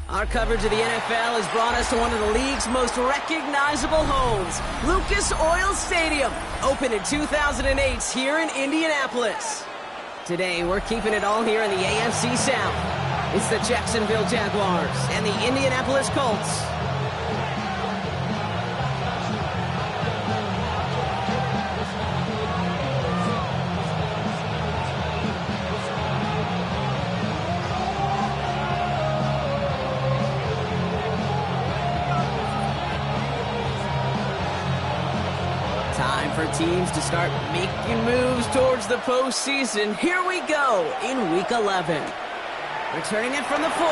Our coverage of the NFL has brought us to one of the league's most recognizable homes, Lucas Oil Stadium, opened in 2008 here in Indianapolis. Today, we're keeping it all here in the AFC South. It's the Jacksonville Jaguars and the Indianapolis Colts. Time for teams to start making moves towards the postseason. Here we go in Week 11. Returning it from the 4.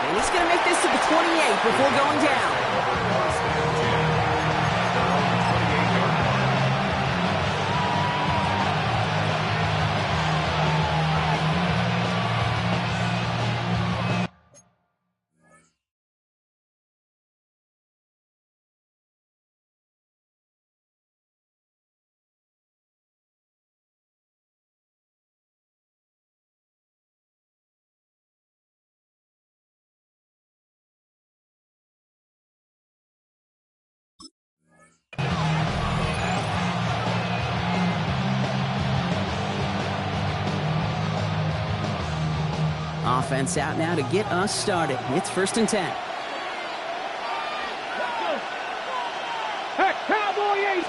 And he's going to make this to the 28 before going down. Offense out now to get us started. It's 1st and 10. Hey, Cowboy!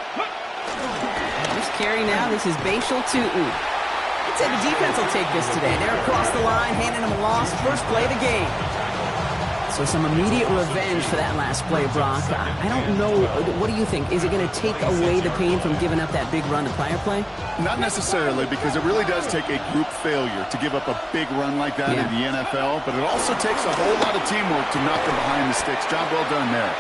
First carry now. This is Bashal Tutin. I'd say the defense will take this today. They're across the line, handing them a loss. First play of the game. So some immediate revenge for that last play, Brock. I don't know. What do you think? Is it going to take away the pain from giving up that big run to prior play? Not necessarily, because it really does take a group failure to give up a big run like that in the NFL, but it also takes a whole lot of teamwork to knock them behind the sticks. Job well done there.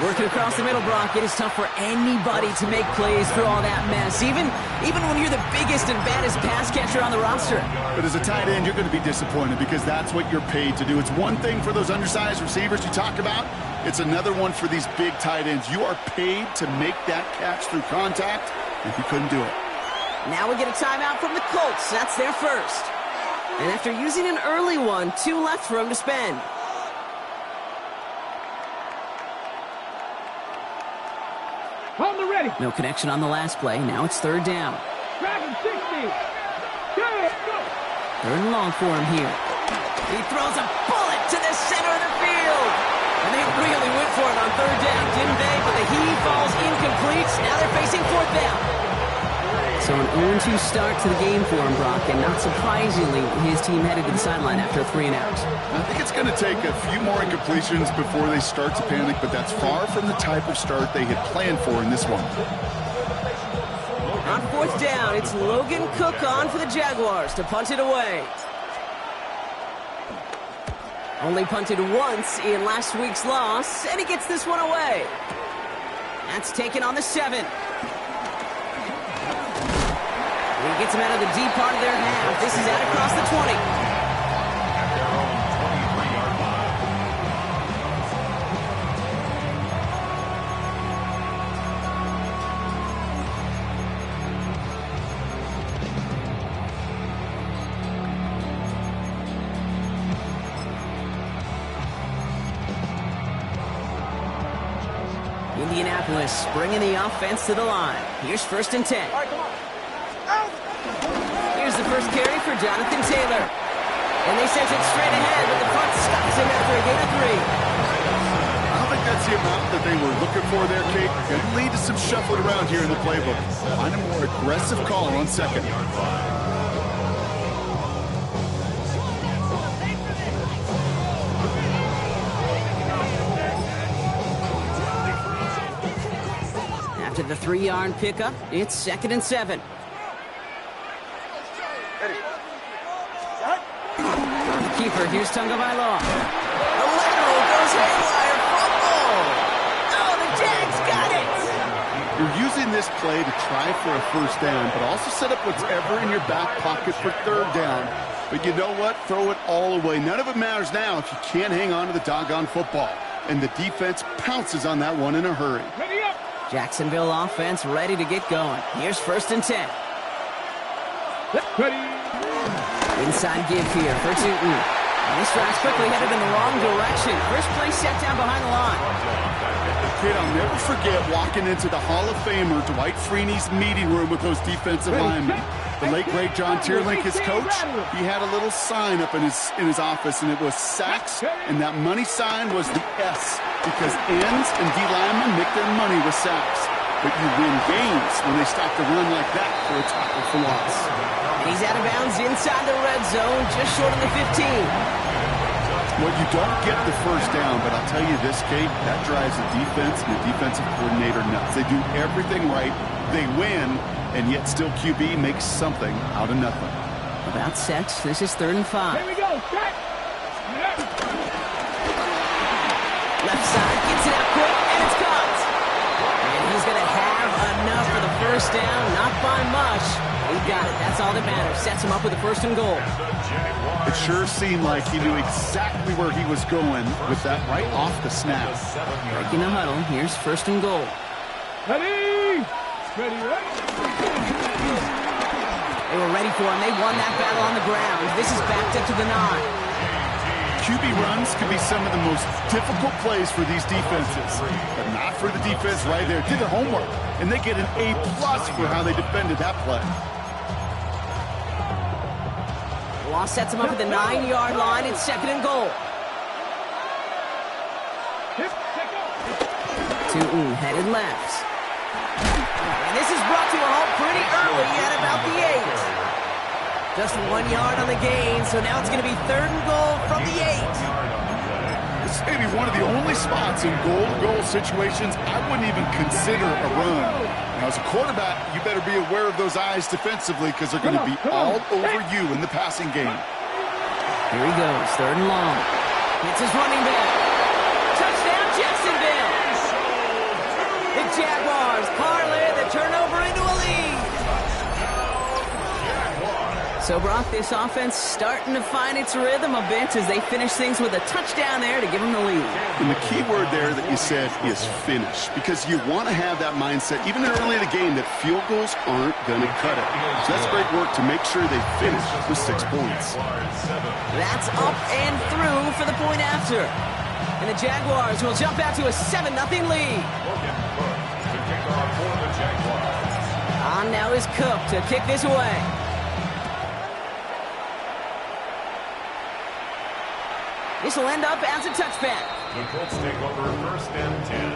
Working across the middle, Brock, it is tough for anybody to make plays through all that mess, even when you're the biggest and baddest pass catcher on the roster. But as a tight end, you're going to be disappointed because that's what you're paid to do. It's one thing for those undersized receivers you talk about. It's another one for these big tight ends. You are paid to make that catch through contact, and you couldn't do it. Now we get a timeout from the Colts. That's their first. And after using an early one, 2 left for him to spend. On the ready. No connection on the last play. Now it's 3rd down. Dragon 60. Go. 3rd and long for him here. He throws a bullet to the center of the field. And they really went for it on 3rd down, didn't they? But the heave falls incomplete. Now they're facing 4th down. So an 0-2 start to the game for him, Brock, and not surprisingly, his team headed to the sideline after a 3-and-out. I think it's going to take a few more incompletions before they start to panic, but that's far from the type of start they had planned for in this one. On 4th down, it's Logan Cook on for the Jaguars to punt it away. Only punted once in last week's loss, and he gets this one away. That's taken on the 7. He gets him out of the deep part of their half. This is out across the 20. Indianapolis bringing the offense to the line. Here's 1st and 10. Here's the first carry for Jonathan Taylor. And they sent it straight ahead, but the punt stops him after a gain of 3. I don't think that's the amount that they were looking for there, Kate. Going to lead to some shuffling around here in the playbook. Find a more aggressive call on 2nd. After the 3-yard pickup, it's 2nd and 7. The keeper, here's Tagovailoa. The lateral goes haywire, fumble! Oh, the Jags got it! You're using this play to try for a 1st down, but also set up whatever in your back pocket for 3rd down. But you know what? Throw it all away. None of it matters now if you can't hang on to the doggone football. And the defense pounces on that one in a hurry. Ready up. Jacksonville offense ready to get going. Here's 1st and 10. Ready. Inside give here for Tootin. And this drive's quickly headed in the wrong direction. First play set down behind the line. Kid, I'll never forget walking into the Hall of Famer Dwight Freeney's meeting room with those defensive linemen. The late, great John Tierlink, his coach, he had a little sign up in his office, and it was sacks, and that money sign was the S, because ends and D linemen make their money with sacks. But you win games when they stop the run like that for a tackle for loss. He's out of bounds inside the red zone, just short of the 15. Well, you don't get the first down, but I'll tell you this, Kate, that drives the defense and the defensive coordinator nuts. They do everything right, they win, and yet still QB makes something out of nothing. About set. This is 3rd and 5. Here we go. Strike. Left side, gets it out quick, and it's caught. And he's going to have enough for the first down, not by much. He got it. That's all that matters. Sets him up with a 1st and goal. It sure seemed like he knew exactly where he was going with that right off the snap. Breaking the huddle. Here's 1st and goal. Ready. Ready, ready. They were ready for him. They won that battle on the ground. This is backed up to the 9. QB runs can be some of the most difficult plays for these defenses, but not for the defense right there. Did their homework, and they get an A+ for how they defended that play. Law sets him up at the 9-yard line. It's 2nd and goal. Tootin headed left. And this is brought to a halt pretty early at about the 8. Just 1 yard on the gain, so now it's going to be 3rd and goal from the 8. This may be one of the only spots in goal-to-goal situations I wouldn't even consider a run. Now, as a quarterback, you better be aware of those eyes defensively because they're going to be all over you in the passing game. Here he goes, 3rd and long. It's his running back. Touchdown, Jacksonville! The Jaguars parlay the turnover into a lead. So, Brock, this offense starting to find its rhythm a bit as they finish things with a touchdown there to give them the lead. And the key word there that you said is finish, because you want to have that mindset, even early in the game, that field goals aren't going to cut it. So that's great work to make sure they finish with 6 points. That's up and through for the point after. And the Jaguars will jump out to a 7-0 lead. On now is Cook to kick this away. This will end up as a touchback. The Colts take over 1st and 10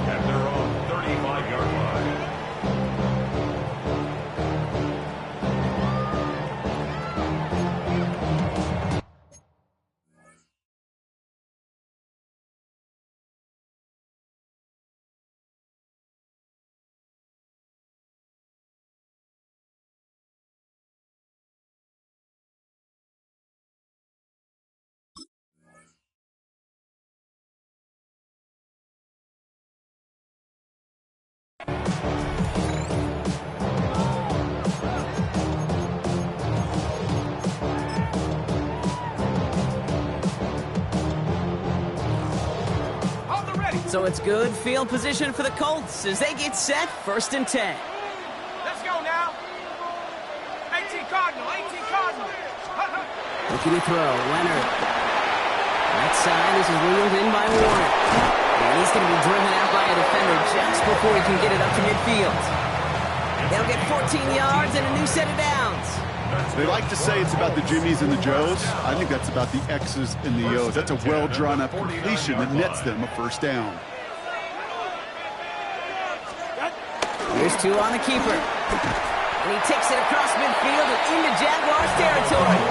at their own 35-yard line. So it's good field position for the Colts as they get set, 1st and 10. Let's go now. 18 Cardinal, 18 Cardinal. Looking to throw, Leonard. Right side, this is wheeled in by Warner. And he's going to be driven out by a defender just before he can get it up to midfield. They'll get 14 yards and a new set of downs. They like to say it's about the Jimmies and the Joes. I think that's about the X's and the O's. That's a well-drawn-up completion that nets them a 1st down. Here's 2 on the keeper. And he takes it across midfield and into Jaguars territory.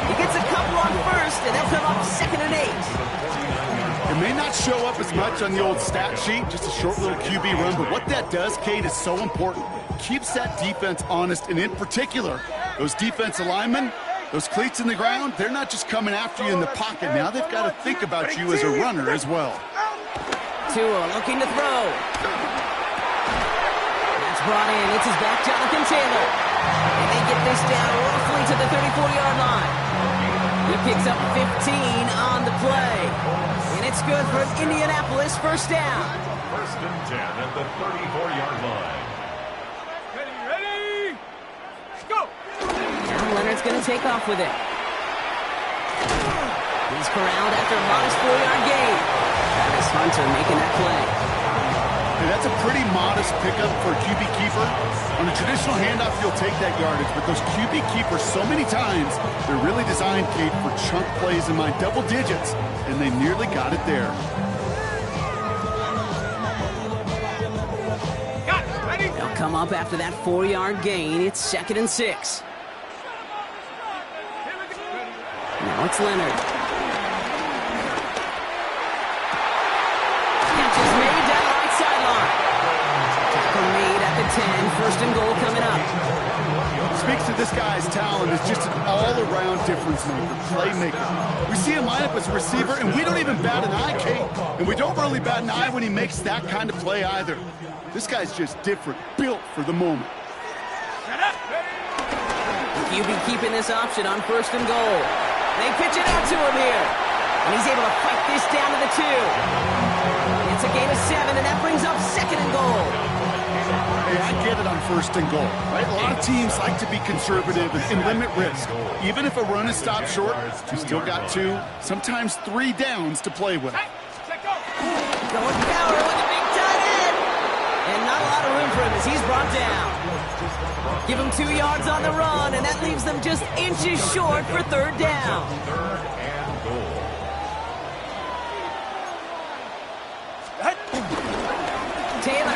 He gets a couple on 1st, and they'll come up 2nd and 8. It may not show up as much on the old stat sheet, just a short little QB run, but what that does, Kate, is so important. Keeps that defense honest, and in particular, those defensive linemen, those cleats in the ground, they're not just coming after you in the pocket. Now they've got to think about you as a runner as well. Tua looking to throw. That's brought in. It's his back, Jonathan Taylor. And they get this down roughly to the 34-yard line. He picks up 15 on the play. And it's good for Indianapolis first down. First and 10 at the 34-yard line. Ready? Go! Now Leonard's going to take off with it. He's corralled after a modest 4-yard gain. Travis Hunter making that play. And that's a pretty modest pickup for a QB keeper. On a traditional handoff, you'll take that yardage, but those QB keepers, so many times, they're really designed, Kate, for chunk plays in my double digits, and they nearly got it there. Got it. Ready? They'll come up after that 4-yard gain. It's 2nd and 6. Now it's Leonard. Catch is made down the right sideline. Tackle made at the 10. First and goal coming up. Speaks to this guy's talent as just an all-around difference maker, playmaker. We see him line up as a receiver, and we don't even bat an eye, Kate. And we don't really bat an eye when he makes that kind of play either. This guy's just different, built for the moment. QB keeping this option on first and goal. They pitch it out to him here. And he's able to fight this down to the 2. It's a gain of 7, and that brings up 2nd and goal. Hey, I get it on first and goal, right? A lot of teams like to be conservative and limit risk. Even if a run is stopped short, you still got 2, sometimes 3 downs to play with. Going power with a big tight end. And not a lot of room for him as he's brought down. Give him 2 yards on the run, and that leaves them just inches short for 3rd down. 3rd and goal. Taylor.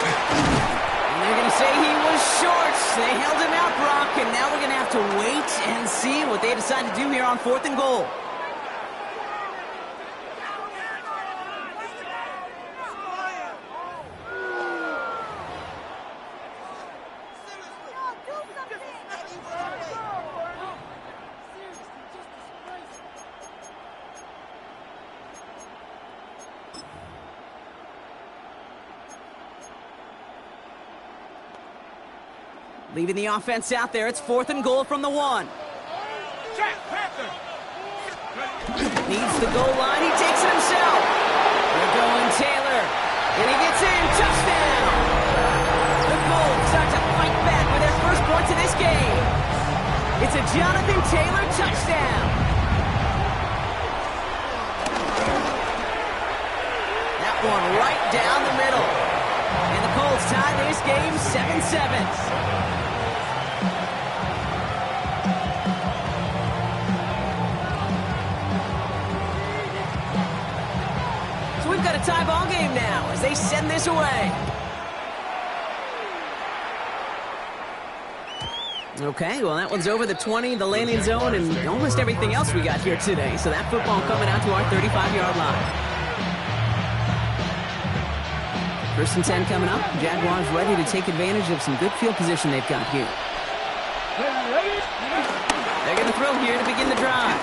And they're going to say he was short. They held him out, Brock, and now we're going to have to wait and see what they decide to do here on 4th and goal. Leaving the offense out there. It's 4th and goal from the 1. Jack Panther. Needs the goal line. He takes it himself. They're going Taylor. And he gets in. Touchdown. The Colts start to fight back with their first points of this game. It's a Jonathan Taylor touchdown. That one right down the middle. And the Colts tie this game 7-7. We've got a tie ball game now as they send this away. Okay, well, that one's over the 20, the landing zone, and almost everything else we got here today. So that football coming out to our 35-yard line. 1st and 10 coming up. Jaguars ready to take advantage of some good field position they've got here. They're going to throw here to begin the drive.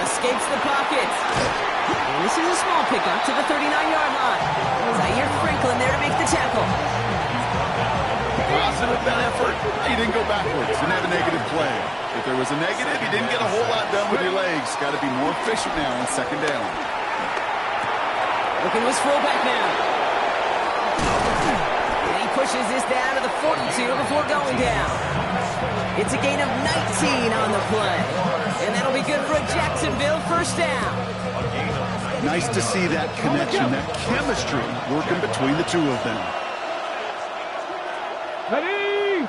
Escapes the pocket. And this is a small pickup to the 39-yard line. Zaire Franklin there to make the tackle. Positive that effort. He didn't go backwards. Didn't have a negative play. If there was a negative, he didn't get a whole lot done with your legs. Got to be more efficient now on 2nd down. Looking to his fullback now. And he pushes this down to the 42 before going down. It's a gain of 19 on the play. And that'll be good for a Jacksonville first down. Nice to see that connection, that chemistry working between the 2 of them. Ready?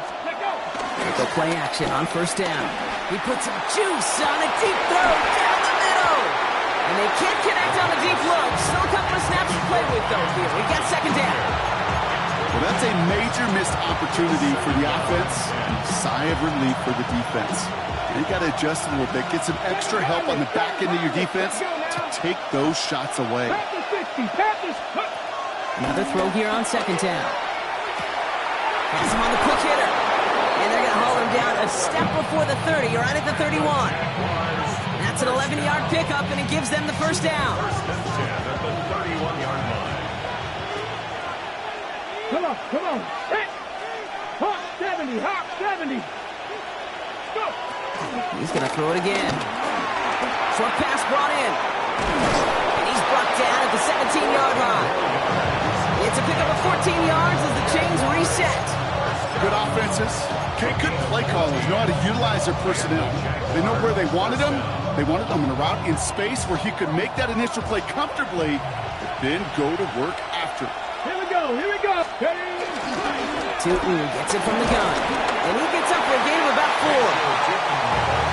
The play action on 1st down. He puts some juice on a deep throw down the middle. And they can't connect on the deep look. Still a couple of snaps to play with, though, here. We got 2nd down. Well, that's a major missed opportunity for the offense. Sigh of relief for the defense. You got to adjust a little bit, get some extra help on the back end of your defense to take those shots away. Another throw here on 2nd down. Has him on the quick hitter. And they're going to haul him down a step before the 30, right at the 31. That's an 11-yard pickup, and it gives them the first down. 1st and 10 at the 31-yard line. Come on. 7. 70, hop, 70. Go. He's going to throw it again. Short pass brought in. And he's brought down at the 17-yard line. It's a pickup of 14 yards as the chains reset. Good offenses. Good play callers know how to utilize their personnel. They know where they wanted them. They wanted them in a route in space where he could make that initial play comfortably, but then go to work after. Here we go, here we go. Tootin gets it from the gun. And he gets up for a gain of about 4.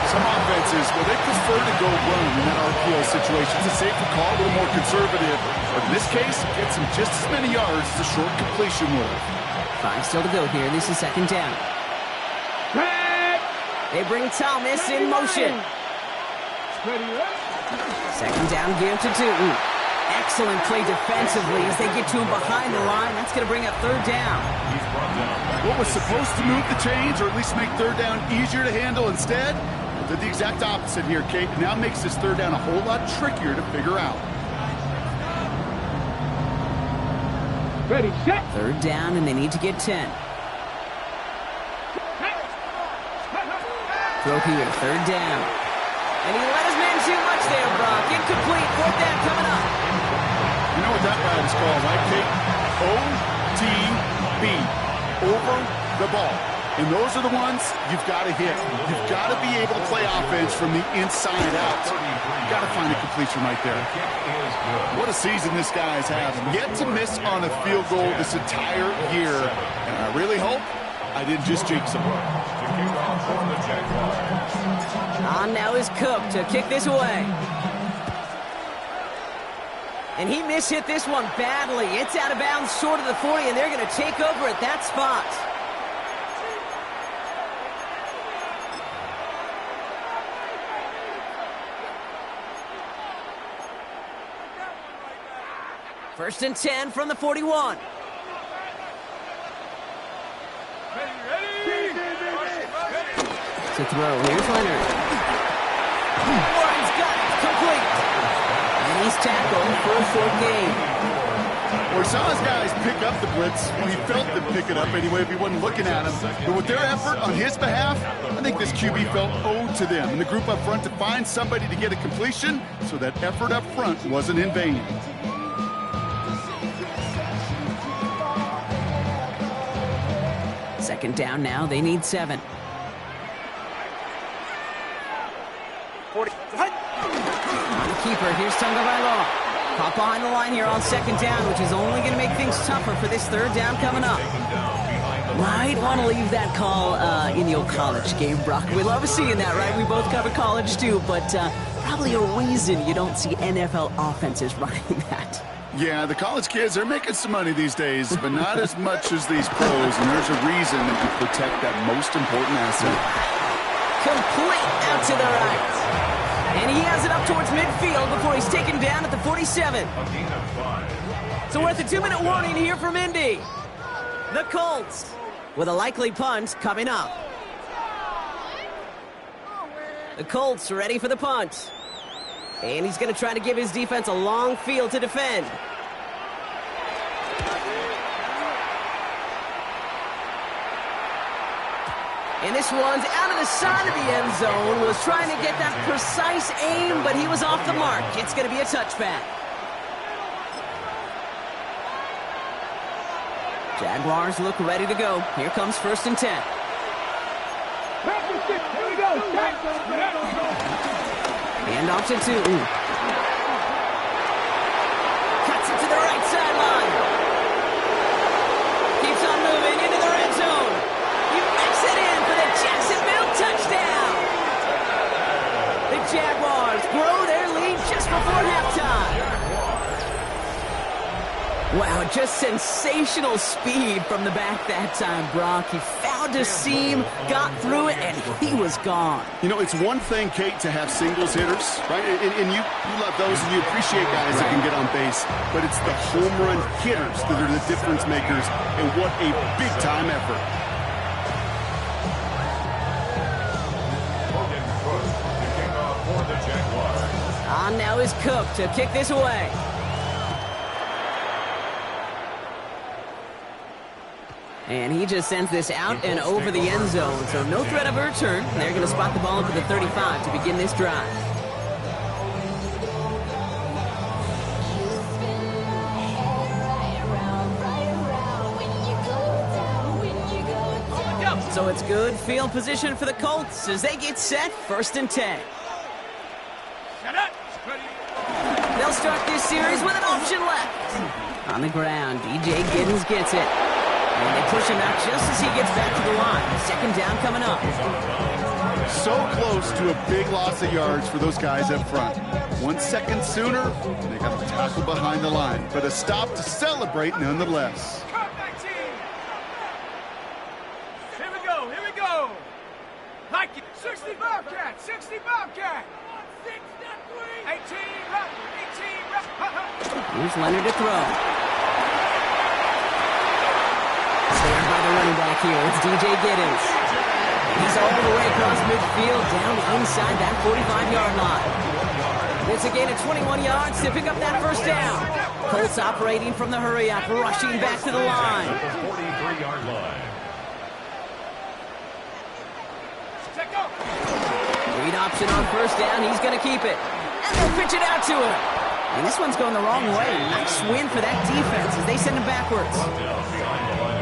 Some offenses, well, they prefer to go run in that RPO situation. It's a safer call, a little more conservative. But in this case, it gets him just as many yards as a short completion would. 5 still to go here. This is second down. They bring Thomas in motion. Second down, give to Tootin. Excellent play defensively as they get to him behind the line. That's going to bring up third down. What was supposed to move the chains or at least make third down easier to handle instead did the exact opposite here, Kate. It now makes this third down a whole lot trickier to figure out. Ready, set. Third down, and they need to get 10. Throw here, third down. And he let his man too much there, Brock. Incomplete, fourth down coming up. You know what that route is called, right, Kate? OTB, over the ball. And those are the ones you've got to hit. You've got to be able to play offense from the inside out. You've got to find a completion right there. What a season this guy's having. Yet to miss on a field goal this entire year. And I really hope I didn't just jinx him. On now is Cook to kick this away. And he mishit this one badly. It's out of bounds short of the 40, and they're going to take over at that spot. First and 10 from the 41. To throw. Here's Leonard. Warren's got it. Complete. And he's tackled for a short gain. Or saw his guys pick up the blitz. Well, he felt them pick it up anyway if he wasn't looking at him. But with their effort on his behalf, I think this QB felt owed to them and the group up front to find somebody to get a completion so that effort up front wasn't in vain. Second down now. They need 7. 40. On the keeper, here's Tagovailoa. Caught behind the line here on second down, which is only going to make things tougher for this third down coming up. Might want to leave that call in the old college game, Brock. We love seeing that, right? We both cover college too, but probably a reason you don't see NFL offenses running that. Yeah, the college kids, they're making some money these days, but not as much as these pros, and there's a reason that you protect that most important asset. Complete out to the right. And he has it up towards midfield before he's taken down at the 47. So we're at the 2-minute warning here from Indy. The Colts with a likely punt coming up. The Colts are ready for the punt. And he's going to try to give his defense a long field to defend. And this one's out of the side of the end zone. Was trying to get that precise aim, but he was off the mark. It's going to be a touchback. Jaguars look ready to go. Here comes first and 10. Here we go. Hand off to Tootin. Cuts it to the right sideline. Keeps on moving into the red zone. He makes it in for the Jacksonville touchdown. The Jaguars grow their lead just before halftime. Wow, just sensational speed from the back that time, Brock. He found a seam, got through it, and he was gone. You know, it's one thing, Kate, to have singles hitters, right? And you love those, and you appreciate guys that can get on base. But it's the home run hitters that are the difference makers, and what a big-time effort. On now is Cook to kick this away. And he just sends this out and over the end zone. So no threat of a return. They're going to spot the ball up at the 35 to begin this drive. So it's good field position for the Colts as they get set, 1st and 10. They'll start this series with an option left. On the ground, DJ Giddens gets it. And they push him out just as he gets back to the line. 2nd down coming up. So close to a big loss of yards for those guys up front. 1 second sooner, they got to tackle behind the line. But a stop to celebrate nonetheless. Here we go. Like it. 60 Bobcat, 60 Bobcat. 18, 18. Here's Leonard to throw. Saved by the running back here. It's DJ Giddens. He's all the way across midfield, down inside that 45-yard line. It's a gain of 21 yards to pick up that 1st down. Colts operating from the hurry-up, rushing back to the line. 43-yard line. Read option on 1st down. He's going to keep it. And they'll pitch it out to him. And this one's going the wrong way. Nice win for that defense as they send him backwards.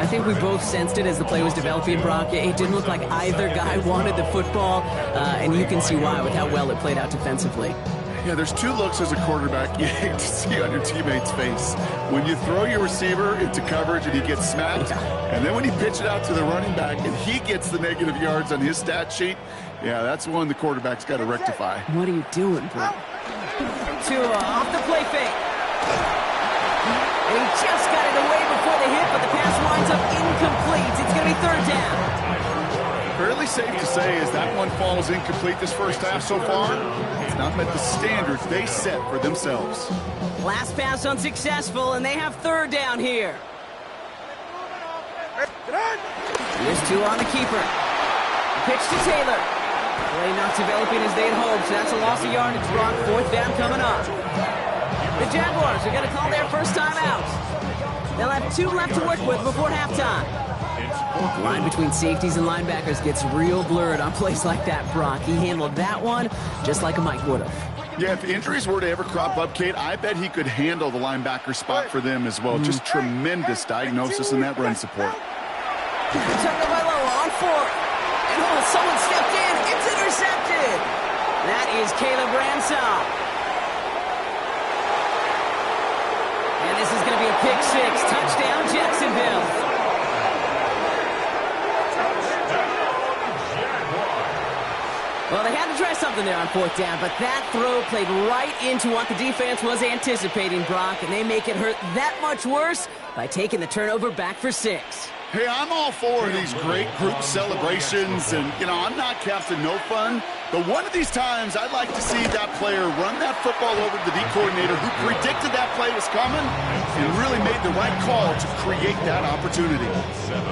I think we both sensed it as the play was developing, Brock. It didn't look like either guy wanted the football, and you can see why with how well it played out defensively. Yeah, there's 2 looks as a quarterback you hate to see on your teammate's face. When you throw your receiver into coverage and he gets smacked, and then when you pitch it out to the running back and he gets the negative yards on his stat sheet, yeah, that's one the quarterback's got to rectify. What are you doing, bro? Off the play fake. And he just got it away before the hit, but the pass winds up incomplete. It's going to be 3rd down. Fairly safe to say as that one falls incomplete this 1st half so far, it's not met the standards they set for themselves. Last pass unsuccessful, and they have 3rd down here. Here's 2 on the keeper. Pitch to Taylor. Play not developing as they'd hoped, so that's a loss of yardage. Brock, 4th down coming up. The Jaguars are going to call their 1st time out. They'll have 2 left to work with before halftime. The line between safeties and linebackers gets real blurred on plays like that, Brock. He handled that one just like a Mike would have. Yeah, if injuries were to ever crop up, Kate, I bet he could handle the linebacker spot for them as well. Just tremendous diagnosis in that run support. On 4th. And someone stepped in. It's intercepted. That is Caleb Ransom. And this is going to be a pick 6. Touchdown, Jacksonville. Well, they had to try something there on 4th down, but that throw played right into what the defense was anticipating, Brock, and they make it hurt that much worse by taking the turnover back for 6. Hey, I'm all for these great group celebrations, and, you know, I'm not Captain No Fun, but one of these times I'd like to see that player run that football over to the D coordinator who predicted that play was coming and really made the right call to create that opportunity. 7.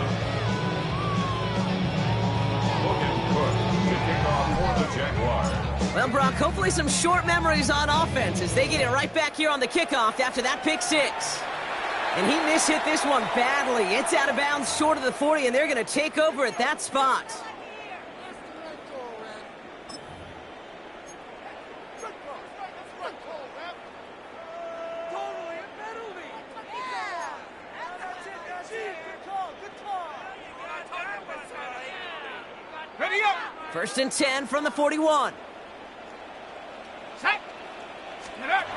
Logan Cook to kick off for the Jaguars. Well, Brock, hopefully some short memories on offense as they get it right back here on the kickoff after that pick 6. And he mishit this one badly. It's out of bounds short of the 40, and they're going to take over at that spot. Ready up. 1st and 10 from the 41. Set. Get up.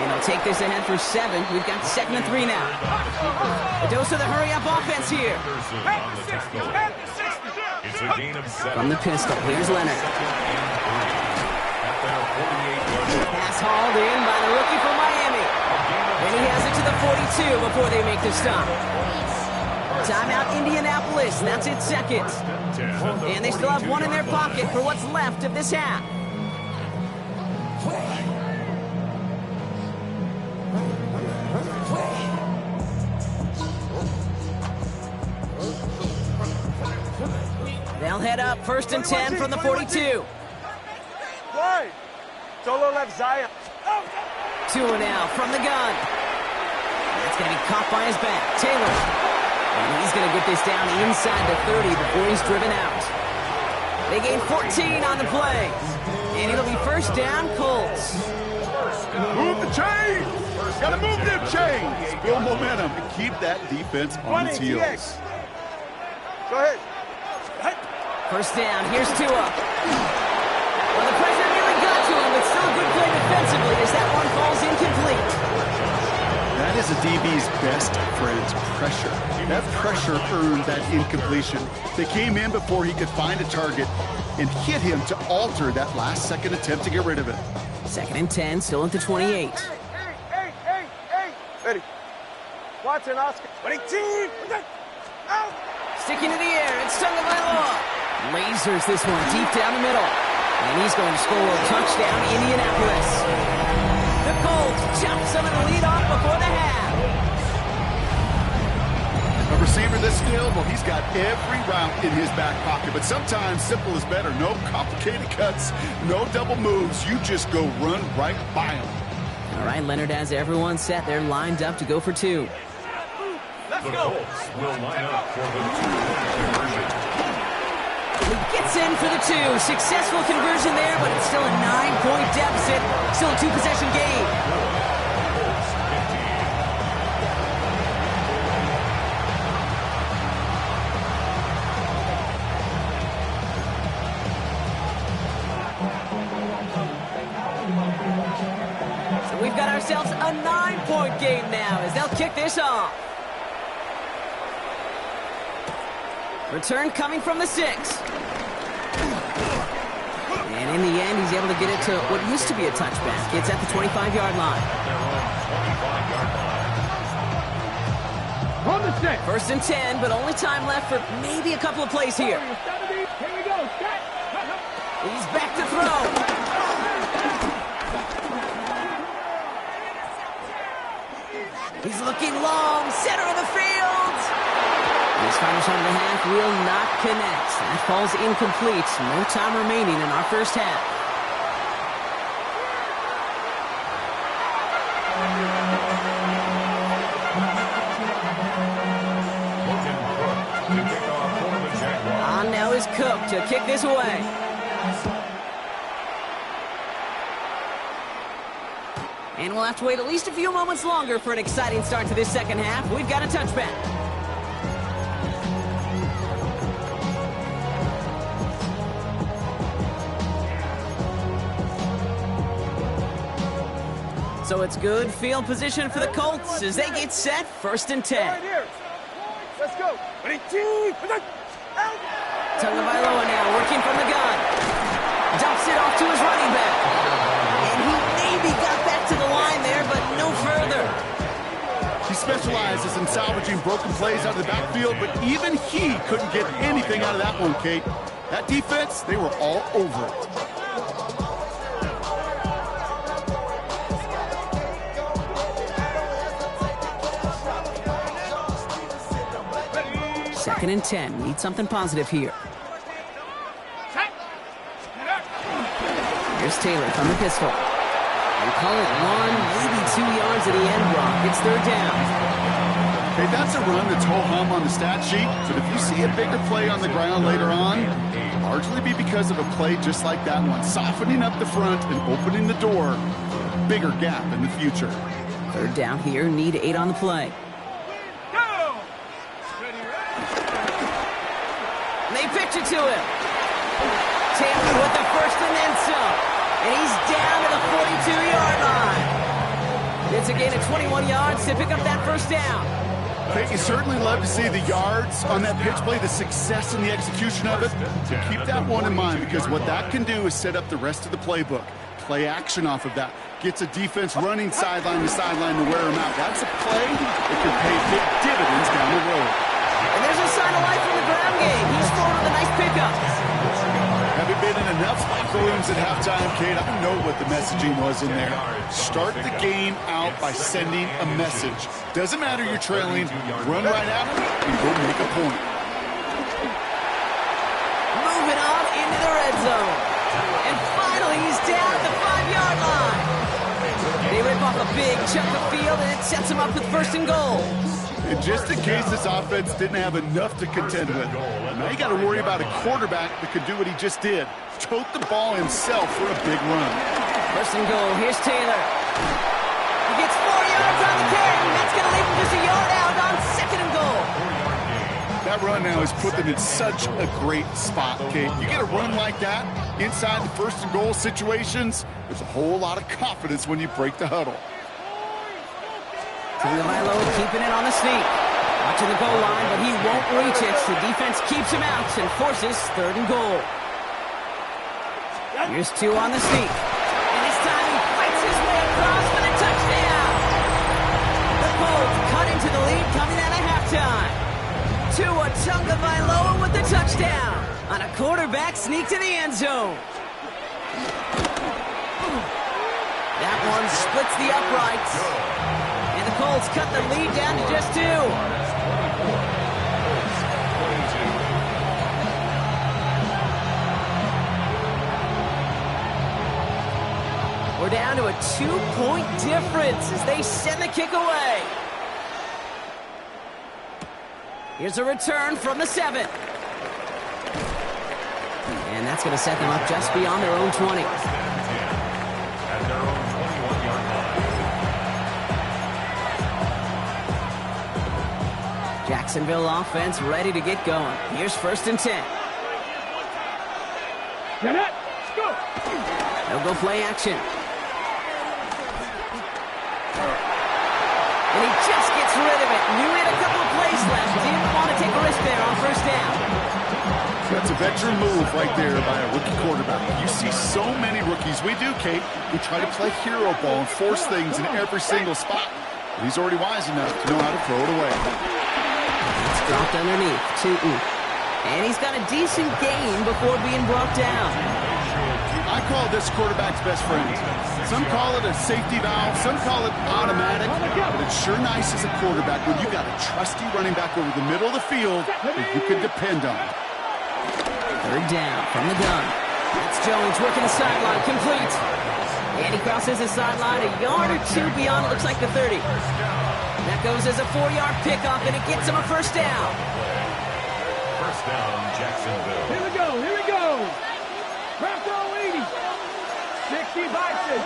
And they'll take this ahead for 7. We've got 2nd and 3 now. A dose of the hurry-up offense here. It's a gain of 7. From the pistol, here's Leonard. Pass hauled in by the rookie from Miami. And he has it to the 42 before they make the stop. Timeout Indianapolis, and that's its 2nd. And they still have 1 in their pocket for what's left of this half. They'll head up 1st and 10 from the 42. Wide. Solo left Zion. 2 now from the gun. That's going to be caught by his back. Taylor. And he's going to get this down inside the 30 before he's driven out. They gain 14 on the play. And it'll be first down, Colts. Move the chains! Gotta move them chains! Build momentum and keep that defense on its heels. Go ahead. First down, here's Tua. Well, the pressure nearly got to him, but still a good play defensively as that one falls incomplete. That is a DB's best friend, pressure. That pressure earned that incompletion. They came in before he could find a target and hit him to alter that last-second attempt to get rid of it. Second and 10, still at the 28. Hey. Ready. Watson, Oscar. 22. Out. Sticking to the air, it's Tagovailoa. Lasers this one deep down the middle. And he's going to score a touchdown, Indianapolis. The Colts chop some of the lead off before the half. A receiver this skilled, well, he's got every route in his back pocket. But sometimes simple is better. No complicated cuts, no double moves. You just go run right by him. All right, Leonard has everyone set. They're lined up to go for two. The Colts will line up for the two-point conversion. He gets in for the two. Successful conversion there, but it's still a 9-point deficit. Still a two-possession game. Colts 15. So we've got ourselves a 9-point game now as they'll kick this off. Return coming from the 6. And in the end, he's able to get it to what used to be a touchback. It's at the 25-yard line. On the 6. First and 10, but only time left for maybe a couple of plays here. Here we go. Set. He's back to throw. He's looking long, center of the field. This final shot of the half will not connect. That falls incomplete. No time remaining in our first half. On now is Cook to kick this away. And we'll have to wait at least a few moments longer for an exciting start to this second half. We've got a touchback. So it's good field position for the Colts as they get set. First and 10. Right here. Let's go. 22. Tagovailoa now working from the gun. Dumps it off to his running back. And he maybe got back to the line there, but no further. He specializes in salvaging broken plays out of the backfield, but even he couldn't get anything out of that one, Kate. That defense, they were all over it. Second and 10. Need something positive here. Here's Taylor from the pistol. And call it 1, maybe 2 yards at the end block. It's third down. Hey, that's a run that's ho-hum on the stat sheet, but if you see a bigger play on the ground later on, largely be because of a play just like that one, softening up the front and opening the door. Bigger gap in the future. Third down here. Need 8 on the play. They pitch it to him. Taylor with the first and then some. And he's down to the 42-yard line. It's a gain of 21 yards to pick up that first down. Hey, you certainly love to see the yards on that pitch play, the success in the execution of it. Keep that one in mind because what that can do is set up the rest of the playbook. Play action off of that. Gets a defense running sideline to sideline to wear them out. That's a play that can pay big dividends down the road. And there's a sign of life in the ground game. He's throwing with a nice pickup. Having been in enough locker rooms at halftime, Kate, I know what the messaging was in there. Start the game out by sending a message. Doesn't matter you're trailing, run right at it and go make a point. Moving on into the red zone. And finally, he's down at the 5-yard line. They rip off a big chunk of field, and it sets him up with 1st and goal. And just in case this offense didn't have enough to contend with, now you got to worry about a quarterback that could do what he just did. Tote the ball himself for a big run. 1st and goal. Here's Taylor. He gets 4 yards on the carry, and that's going to leave him just a yard out on 2nd and goal. That run now has put them in such a great spot, Kate. You get a run like that inside the 1st and goal situations, there's a whole lot of confidence when you break the huddle. Tagovailoa keeping it on the sneak. Watching the goal line, but he won't reach it. The defense keeps him out and forces 3rd and goal. Here's 2 on the sneak. And this time he fights his way across for the touchdown. The Colts cut into the lead coming out of halftime. Tua Tagovailoa with the touchdown on a quarterback sneak to the end zone. That one splits the uprights. And the Colts cut the lead down to just 2. We're down to a 2-point difference as they send the kick away. Here's a return from the 7. And that's going to set them up just beyond their own 20. At their own 21-yard line. Jacksonville offense ready to get going. Here's 1st and 10. They'll go play action. And he just gets rid of it. Knew he had a couple of plays left. Didn't want to take a risk there on 1st down. That's a veteran move right there by a rookie quarterback. You see so many rookies, we do, Kate, who try to play hero ball and force things in every single spot. But he's already wise enough to know how to throw it away. It's dropped underneath. Tootin. And he's got a decent gain before being brought down. I call this quarterback's best friend. Some call it a safety valve, some call it automatic, but it's sure nice as a quarterback when you got a trusty running back over the middle of the field that you can depend on. 3rd down from the gun. That's Jones working the sideline, complete. And he crosses the sideline a yard or 2 beyond, it looks like the 30. That goes as a 4-yard pickup, and it gets him a 1st down. 1st down, Jacksonville. Here we go. Wrap row 80. 60 Bison.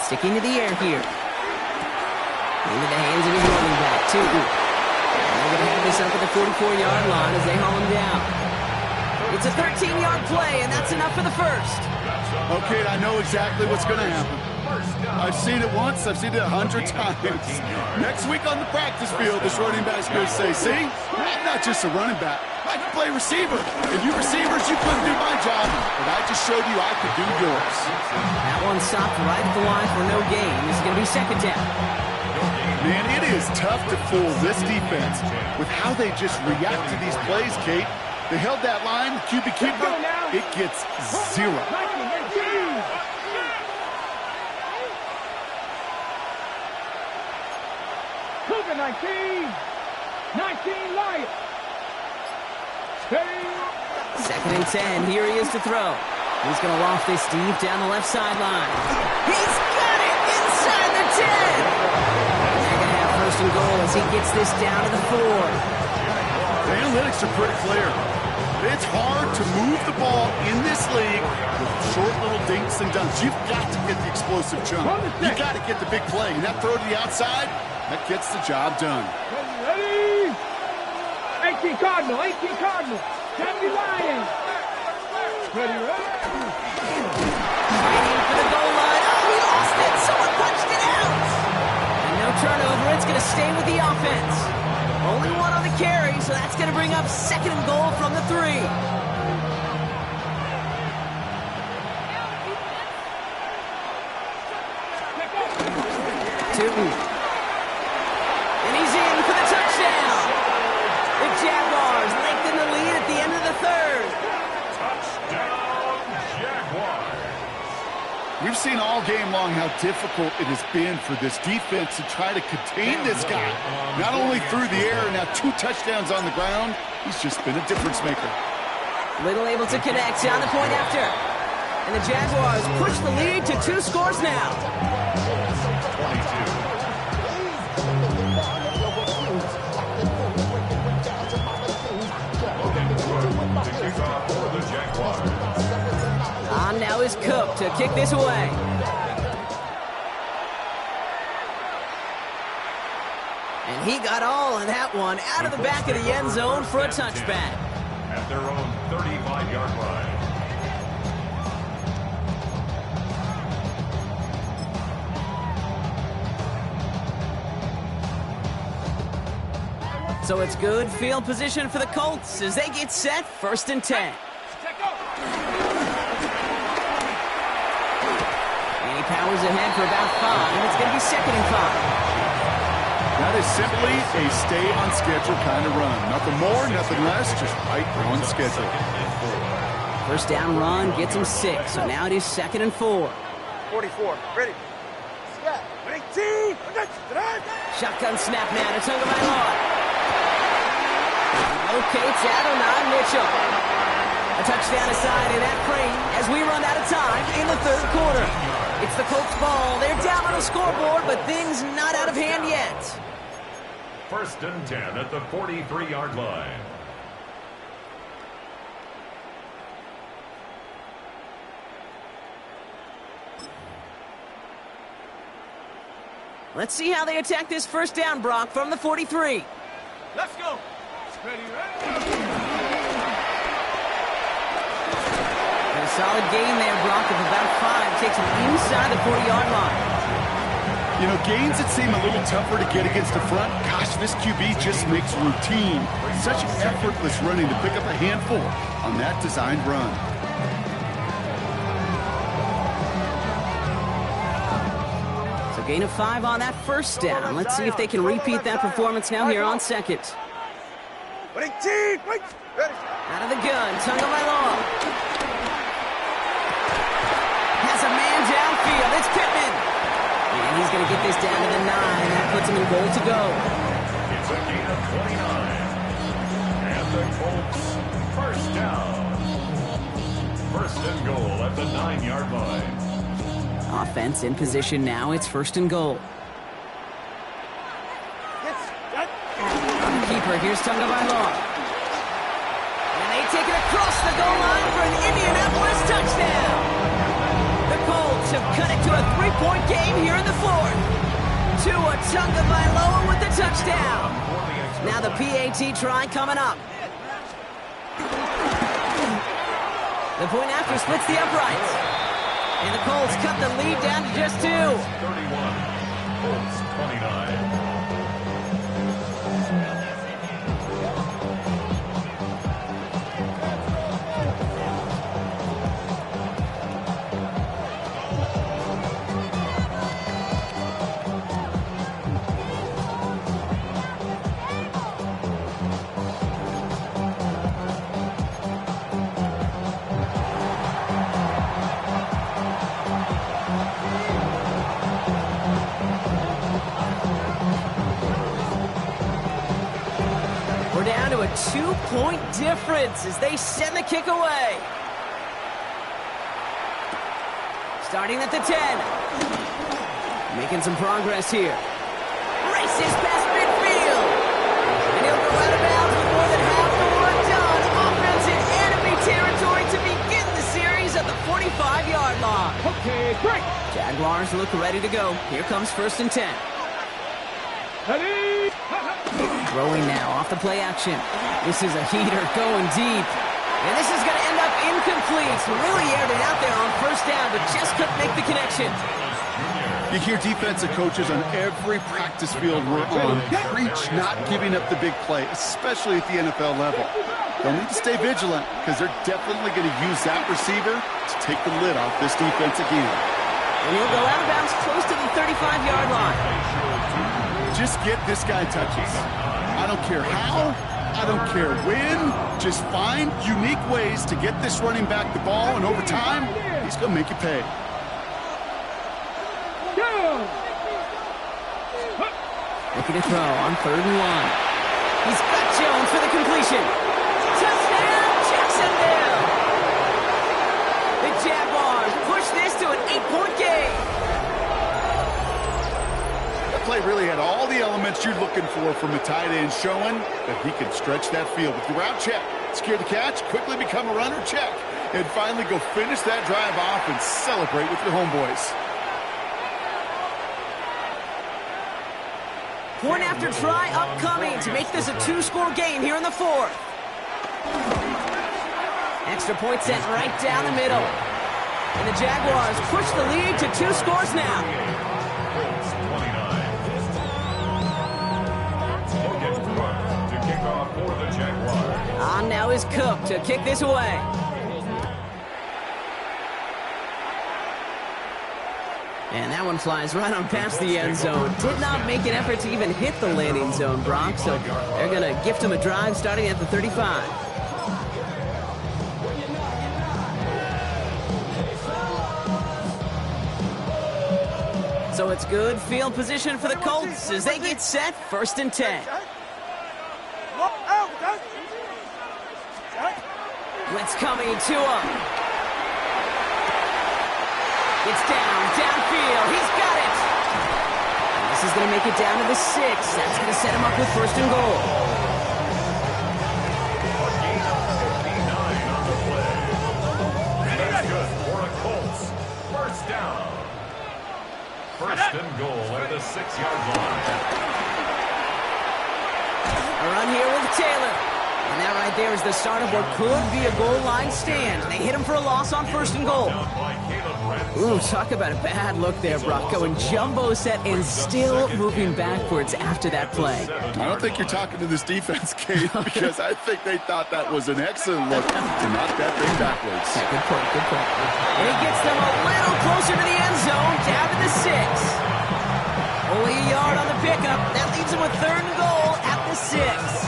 Sticking to the air here. Into the hands of his running back, Tootin. They're going to have this up at the 44-yard line as they haul him down. It's a 13-yard play, and that's enough for the 1st. Okay, I know exactly what's going to happen. I've seen it once, I've seen it 100 times. Next week on the practice field, this running back's going to say, see, I'm not just a running back. I can play receiver. And you receivers, you couldn't do my job, but I just showed you I could do yours. That one stopped right at the line for no gain. This is going to be 2nd down. Man, it is tough to fool this defense with how they just react to these plays, Kate. They held that line, QB keeper, it gets 0. Cougar 19 Lions. 2nd and 10. Here he is to throw. He's going to loft this deep down the left sideline. He's got it inside the 10. They're going to have 1st and goal as he gets this down to the 4. The analytics are pretty clear. It's hard to move the ball in this league with short little dinks and dunks. You've got to get the explosive jump. You've got to get the big play. And that throw to the outside, that gets the job done. Ready? 18 Cardinal. 70 Lions. Ready? Fighting for the goal line. Oh, he lost it. Someone punched it out. And no turnover. It's going to stay with the offense. Only 1 on the carry, so that's going to bring up 2nd and goal from the 3. Tootin. And he's in for the touchdown. The Jaguars lengthen the lead at the end of the 3rd. Touchdown, Jaguars. We've seen all game long how difficult it has been for this defense to try to contain this guy. Not only through the air, now 2 touchdowns on the ground. He's just been a difference maker. Little able to connect on the point after. And the Jaguars push the lead to 2 scores now. is Cook to kick this away. And he got all of that one out of the back of the end zone for a touchback. At their own 35-yard line. So it's good field position for the Colts as they get set, 1st and 10. And he powers ahead for about 5. It's going to be 2nd and 5. That is simply a stay-on-schedule kind of run. Nothing more, nothing less, just right on schedule. 1st down run gets him 6, so now it is 2nd and 4. 44, ready. Shotgun snap now to Tagovailoa. Locates Adonai Mitchell. A touchdown aside in that frame as we run out of time in the 3rd quarter. It's the Colts ball. They're down on the scoreboard, but things not out of hand yet. 1st and 10 at the 43-yard line. Let's see how they attack this 1st down, Brock, from the 43. Let's go. Ready, ready. And a solid gain there, Brock, of about 5. Takes him inside the 40-yard line. You know, gains that seem a little tougher to get against the front, gosh, this QB just makes routine such effortless running to pick up a handful on that designed run. So gain of 5 on that 1st down. Let's see if they can repeat that performance now here on 2nd. Out of the gun, Tagovailoa. Has a man downfield. It's Pittman. And he's going to get this down to the 9. That puts him in goal to go. It's a gain of 29. And the Colts, 1st down. 1st and goal at the 9-yard line. Offense in position now. It's 1st and goal. Keeper, here's Tagovailoa. And they take it across the goal line for an Indianapolis touchdown. The Colts have cut it to a 3-point game here in the 4th. Tua Tagovailoa with the touchdown. Now the PAT try coming up. The point after splits the uprights. And the Colts cut the lead down to just 2. 31, Colts 29. Down to a 2-point difference as they send the kick away. Starting at the 10. Making some progress here. Races past midfield. And he'll go out of bounds with more than half the work done. Offense in enemy territory to begin the series at the 45-yard line. Okay, great. Jaguars look ready to go. Here comes 1st and 10. Ready. Throwing now off the play action. This is a heater going deep. And this is going to end up incomplete. Really aired it out there on 1st down, but just couldn't make the connection. You hear defensive coaches on every practice field we're on preach not giving up the big play, especially at the NFL level. They'll need to stay vigilant because they're definitely going to use that receiver to take the lid off this defense again. And he'll go out of bounds close to the 35-yard line. Just get this guy touches. I don't care how, I don't care when. Just find unique ways to get this running back the ball, and over time, he's going to make you pay. Looking to throw on 3rd and 1. He's got Jones for the completion. Touchdown, Jacksonville! The Jaguars push this to an 8-point game. That play really had all the elements you're looking for from a tight end, showing that he can stretch that field with your route check. Secure the catch, quickly become a runner check. and finally go finish that drive off and celebrate with your homeboys. Point after try upcoming to make this a two-score game here in the fourth. Extra point sent right down the middle. And the Jaguars push the lead to 2 scores now. Colts 29. Logan Clark to kick off for the Jaguars. On now is Cook to kick this away. And that one flies right on past the end zone. Did not make an effort to even hit the landing zone, Brock. So they're going to gift him a drive starting at the 35. So it's good field position for the Colts as they get set 1st and 10. Blitz coming to him. It's downfield. He's got it. And this is going to make it down to the 6. That's going to set him up with 1st and goal. A gain of 59 on the play. That's good for the Colts. 1st down. 1st and goal at the 6-yard line. A run here with Taylor. And that right there is the start of what could be a goal line stand. They hit him for a loss on 1st and goal. Ooh, talk about a bad look there, Brock. Going jumbo set and still moving backwards after that play. I don't think you're talking to this defense, Kate, because I think they thought that was an excellent look to knock that thing backwards. Yeah, good point, good point. And he gets them a little closer to the end zone, down to the 6. Only a yard on the pickup. That leaves him with 3rd and goal at the 6.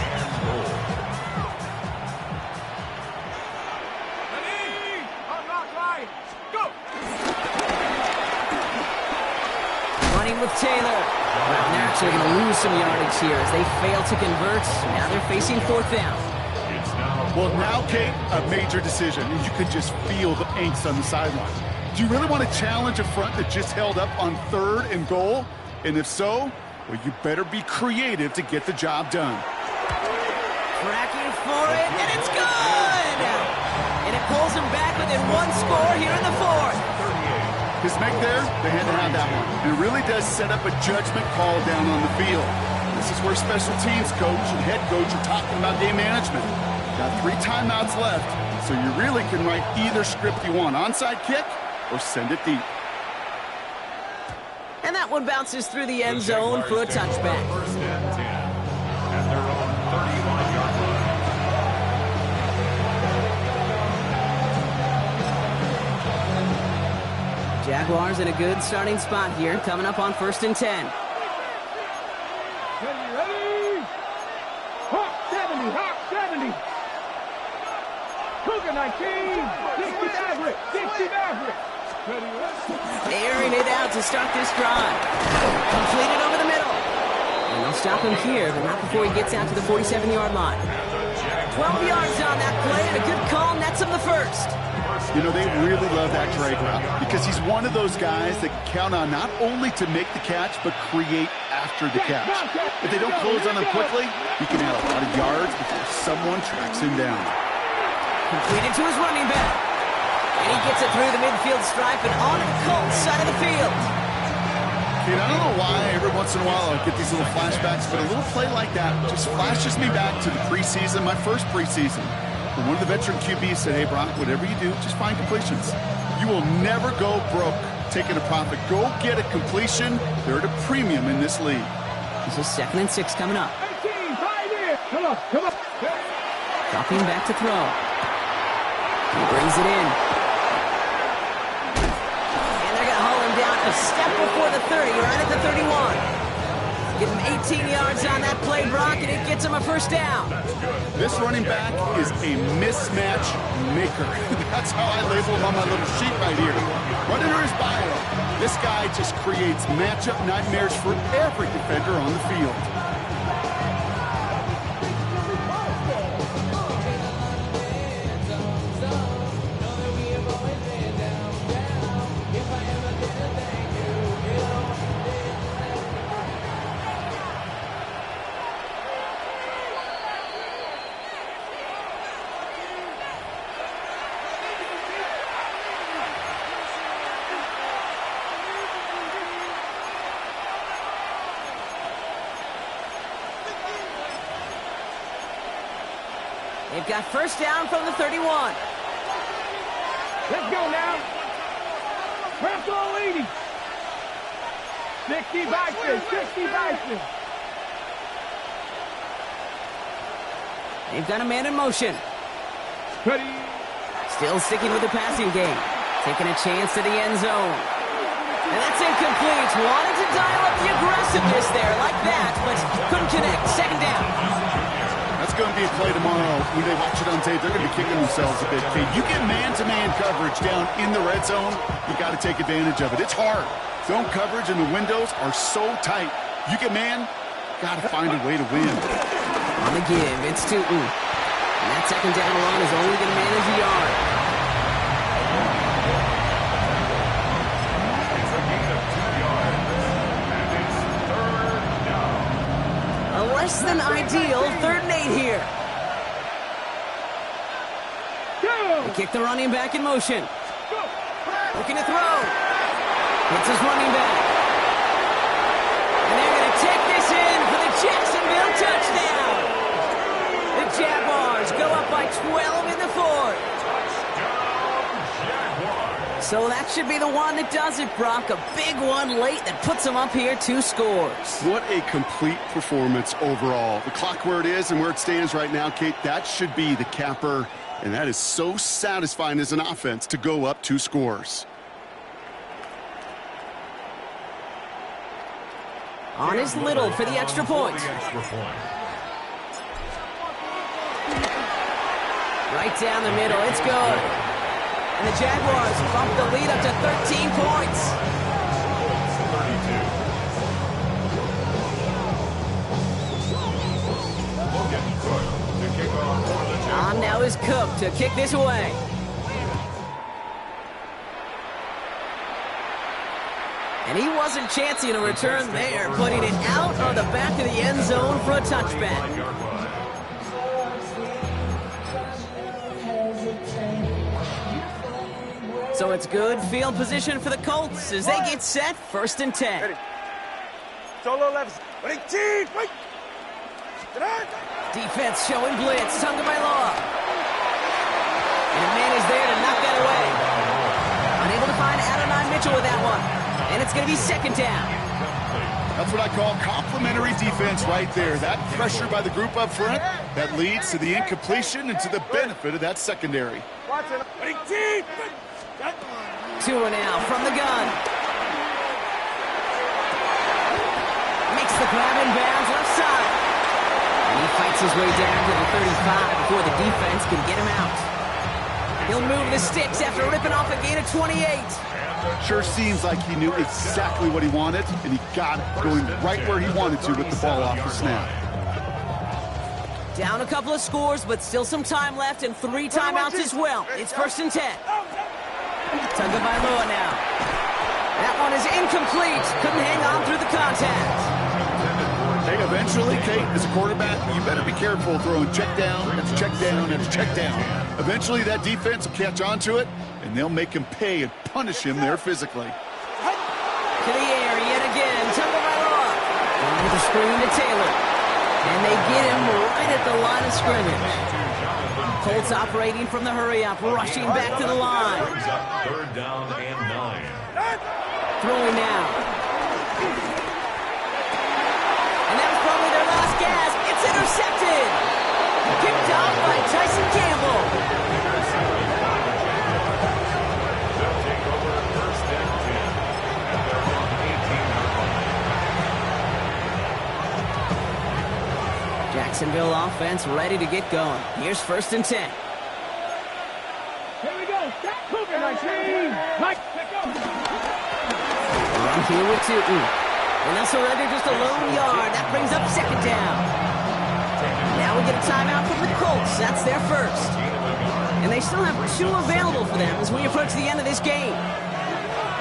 With Taylor. Well, they're actually going to lose some yardage here as they fail to convert. Now they're facing 4th down. Well, now, Kate, a major decision, and you could just feel the angst on the sideline. Do you really want to challenge a front that just held up on 3rd and goal? And if so, well, you better be creative to get the job done. Tracking for it, and it's good! And it pulls him back within 1 score here in the 4th. His make there, they had to have that one. It really does set up a judgment call down on the field. This is where special teams coach and head coach are talking about game management. Got 3 timeouts left, so you really can write either script you want. Onside kick or send it deep. And that one bounces through the end zone for a touchback. 1st and 10 at their own 31-yard line. Jaguars in a good starting spot here, coming up on 1st and 10. Ready? Hawk 70, Hawk 70. Cougar 19, 60 Maverick, 60 Maverick. Ready? Airing it out to start this drive. Completed over the middle. And they'll stop him here, but not before he gets out to the 47-yard line. 12 yards on that play, and a good call nets him the 1st. You know, they really love that drag route because he's one of those guys that can count on not only to make the catch, but create after the catch. If they don't close on him quickly, he can add a lot of yards before someone tracks him down. Completed to his running back. And he gets it through the midfield stripe and onto the Colts side of the field. Kid, I don't know why every once in a while I get these little flashbacks, but a little play like that just flashes me back to the preseason, my first preseason. When one of the veteran QBs said, hey, Brock, whatever you do, just find completions. You will never go broke taking a profit. Go get a completion. They're at a premium in this league. This is 2nd and 6 coming up. 18, right here. Come on, come on. Dropping back to throw. He brings it in. And they're going to haul him down a step before the 30, right at the 31. Give him 18 yards on that play, Brock, and it gets him a 1st down. This running back is a mismatch maker. That's how I label him on my little sheet right here. Right under his bio, this guy just creates matchup nightmares for every defender on the field. They've got first down from the 31. Let's go now. Press on leading. 60 backers, 60 backers. They've got a man in motion. Ready. Still sticking with the passing game. Taking a chance to the end zone. And that's incomplete. Wanted to dial up the aggressiveness there like that, but couldn't connect. Second down. That's going to be a play tomorrow. When they watch it on tape, they're going to be kicking themselves a bit. Kate, you get man-to-man coverage down in the red zone, you got to take advantage of it. It's hard. Zone coverage and the windows are so tight. You get man, got to find a way to win. On the give, it's Tootin. And that second down run is only going to manage a yard. It's a gain of 2 yards. And it's third down. A less than ideal 3rd and 8 here. They kick the running back in motion. Looking to throw. Hits his running back. And they're going to take this in for the Jacksonville touchdown. The Jaguars go up by 12 in the 4th. So that should be the one that does it, Brock. A big one late that puts them up here 2 scores. What a complete performance overall. The clock where it is and where it stands right now, Kate, that should be the capper. And that is so satisfying as an offense to go up 2 scores. On is Little for the extra point. Right down the middle, it's good. And the Jaguars bump the lead up to 13 points. 32. On now is Cook to kick this away. And he wasn't chancing a return there, putting it out on the back of the end zone for a touchback. So it's good field position for the Colts as they get set, 1st and 10. Ready. Solo left. Ready, team. Wait. Defense showing blitz, Tagovailoa. And a man is there to knock that away. Unable to find Adonai Mitchell with that one. And it's going to be 2nd down. That's what I call complimentary defense right there. That pressure by the group up front, that leads to the incompletion and to the benefit of that secondary. Watch it. Ready, team. 2 now from the gun. Makes the grab in bounds left side. And he fights his way down to the 35 before the defense can get him out. He'll move the sticks after ripping off a gain of 28. Sure seems like he knew exactly what he wanted, and he got it going right where he wanted to with the ball off the snap. Down a couple of scores, but still some time left and 3 timeouts as well. It's 1st and 10. Tagovailoa now. That one is incomplete. Couldn't hang on through the contact. Hey, eventually, Kate, as a quarterback, you better be careful throwing check down, and check down, and check down. Eventually, that defense will catch on to it, and they'll make him pay and punish him there physically. To the air yet again. Tagovailoa. Going with the screen to Taylor. And they get him right at the line of scrimmage. Colts operating from the hurry-up, rushing back to the line. 3rd down and 9. Throwing now. And that was probably their last gasp. It's intercepted. Kicked off by Tyson Campbell. They'll take over 1st and 10. And they're on 18-yard line. Jacksonville offense ready to get going. Here's 1st and 10. Here we go. Stop cooking, my team. Mike, pick up. Run here with Tootin. And they'll surrender just a lone yard. That brings up 2nd down. Now we get a timeout from the Colts. That's their first. And they still have 2 available for them as we approach the end of this game.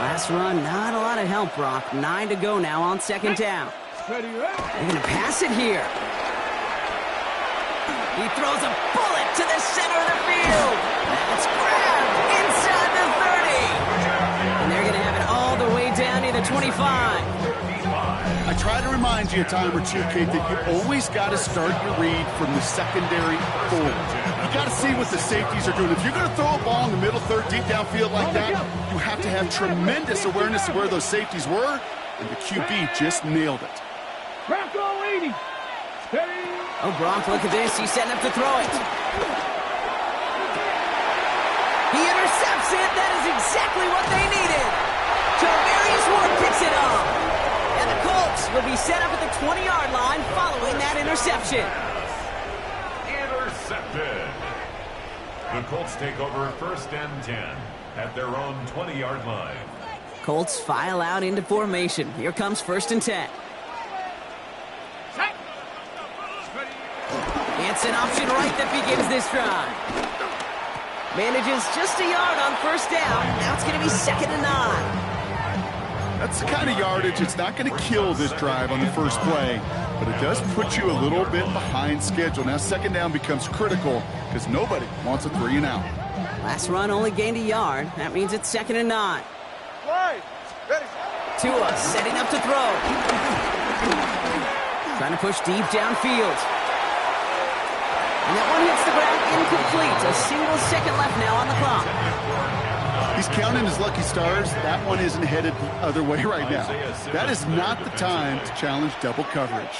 Last run, not a lot of help, Brock. 9 to go now on 2nd down. Ready, ready. They're going to pass it here. He throws a bullet to the center of the field. It's grabbed inside the 30. And they're going to have it all the way down to the 25. I try to remind you a time or two, Kate, that you always got to start your read from the secondary forward. You got to see what the safeties are doing. If you're going to throw a ball in the middle third deep downfield like that, you have to have tremendous awareness of where those safeties were, and the QB just nailed it. Bronco 80. Steady. Oh, Gronk, look at this. He's setting up to throw it. He intercepts it. That is exactly what they needed. Javarius Ward picks it up. And the Colts will be set up at the 20-yard line following that interception. Intercepted. The Colts take over 1st and 10 at their own 20-yard line. Colts file out into formation. Here comes 1st and 10. It's an option right that begins this drive. Manages just a yard on 1st down. Now it's going to be 2nd and 9. That's the kind of yardage. It's not going to kill this drive on the first play, but it does put you a little bit behind schedule. Now 2nd down becomes critical because nobody wants a 3 and out. Last run only gained a yard. That means it's 2nd and 9. Tua setting up to throw. Trying to push deep downfield. And that one hits the ground incomplete. A single second left now on the clock. He's counting his lucky stars. That one isn't headed the other way right now. That is not the time to challenge double coverage.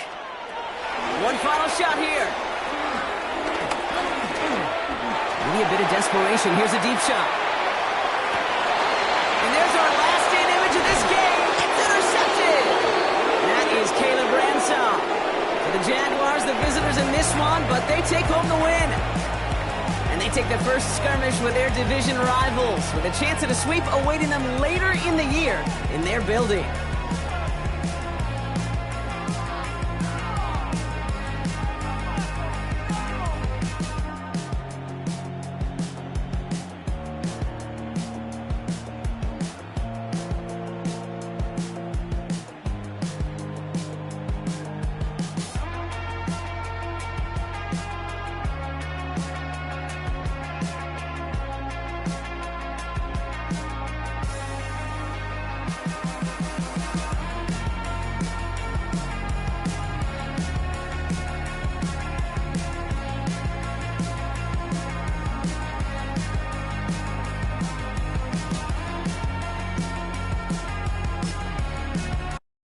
One final shot here. Maybe a bit of desperation. Here's a deep shot. And there's our last-in image of this game. It's intercepted. That is Caleb Ransom. For the Jaguars, the visitors in this one, but they take home the win. And they take the first skirmish with their division rivals, with a chance at a sweep awaiting them later in the year in their building.